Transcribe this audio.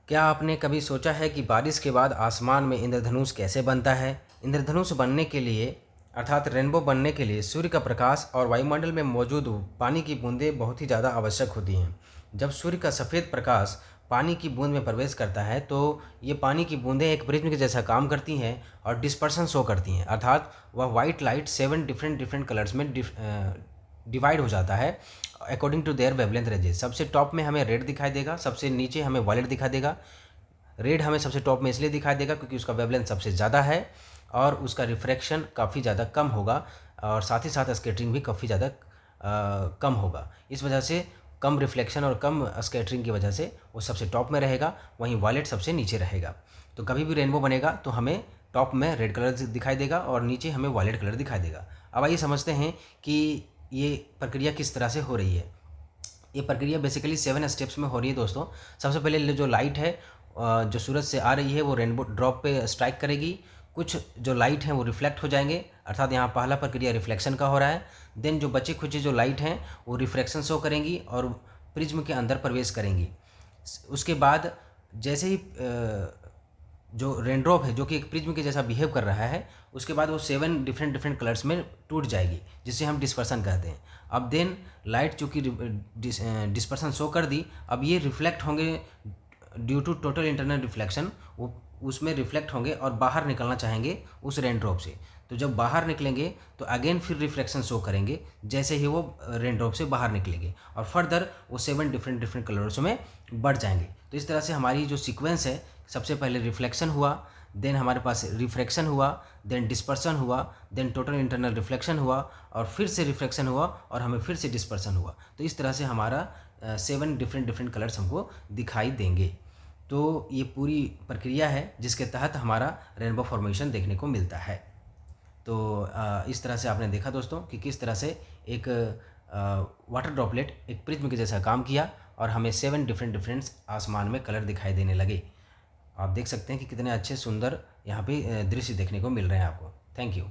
क्या आपने कभी सोचा है कि बारिश के बाद आसमान में इंद्रधनुष कैसे बनता है? इंद्रधनुष बनने के लिए अर्थात रेनबो बनने के लिए सूर्य का प्रकाश और वायुमंडल में मौजूद पानी की बूंदें बहुत ही ज़्यादा आवश्यक होती हैं। जब सूर्य का सफ़ेद प्रकाश पानी की बूंद में प्रवेश करता है तो ये पानी की बूंदें एक प्रिज्म के जैसा काम करती हैं और डिस्पर्सन शो करती हैं, अर्थात वह white light 7 different different colours में डिवाइड हो जाता है according to their wavelength ranges. सबसे टॉप में हमें रेड दिखाई देगा, सबसे नीचे हमें वायलेट दिखाई देगा। रेड हमें सबसे टॉप में इसलिए दिखाई देगा क्योंकि उसका वेवलेंथ सबसे ज़्यादा है और उसका रिफ्रैक्शन काफ़ी ज़्यादा कम होगा और साथ ही साथ स्कैटरिंग भी काफ़ी ज़्यादा कम होगा। इस वजह से कम रिफ्लेक्शन और कम स्कैटरिंग की वजह से वो सबसे टॉप में रहेगा, वहीं वायलेट सबसे नीचे रहेगा। तो कभी भी रेनबो बनेगा तो हमें टॉप में रेड कलर दिखाई देगा और नीचे हमें वायलेट कलर दिखाई देगा। अब आइए समझते हैं कि ये प्रक्रिया किस तरह से हो रही है। ये प्रक्रिया बेसिकली 7 स्टेप्स में हो रही है दोस्तों। सबसे पहले जो लाइट है जो सूरज से आ रही है वो रेनबो ड्रॉप पे स्ट्राइक करेगी। कुछ जो लाइट हैं वो रिफ्लेक्ट हो जाएंगे, अर्थात यहाँ पहला प्रक्रिया रिफ्लेक्शन का हो रहा है। देन जो बचे खुचे जो लाइट हैं वो रिफ्रैक्शन शो करेंगी और प्रिज्म के अंदर प्रवेश करेंगी। उसके बाद जैसे ही जो रेनड्रॉप है जो कि एक प्रिज्म के जैसा बिहेव कर रहा है, उसके बाद वो 7 डिफरेंट डिफरेंट कलर्स में टूट जाएगी, जिसे हम डिस्पर्सन कहते हैं। अब देन लाइट चूँकि डिस्पर्सन शो कर दी, अब ये रिफ्लेक्ट होंगे due to total internal reflection, वो उसमें रिफ्लेक्ट होंगे और बाहर निकलना चाहेंगे उस रेनड्रॉप से। तो जब बाहर निकलेंगे तो अगेन फिर रिफ्लेक्शन शो करेंगे जैसे ही वो रेनड्रॉप से बाहर निकलेंगे और फर्दर वो 7 डिफरेंट डिफरेंट कलर्स में बढ़ जाएंगे। तो इस तरह से हमारी जो सीक्वेंस है, सबसे पहले रिफ्लेक्शन हुआ, देन हमारे पास रिफ्रैक्शन हुआ, देन डिस्पर्सन हुआ, देन टोटल इंटरनल रिफ्लेक्शन हुआ और फिर से रिफ्लेक्शन हुआ और हमें फिर से डिस्पर्सन हुआ। तो इस तरह से हमारा 7 डिफरेंट डिफरेंट कलर्स हमको दिखाई देंगे। तो ये पूरी प्रक्रिया है जिसके तहत हमारा रेनबो फॉर्मेशन देखने को मिलता है। तो इस तरह से आपने देखा दोस्तों कि किस तरह से एक वाटर ड्रॉपलेट एक प्रिज्म के जैसा काम किया और हमें 7 डिफरेंट डिफरेंट आसमान में कलर दिखाई देने लगे। आप देख सकते हैं कि कितने अच्छे सुंदर यहाँ पे दृश्य देखने को मिल रहे हैं आपको। Thank you.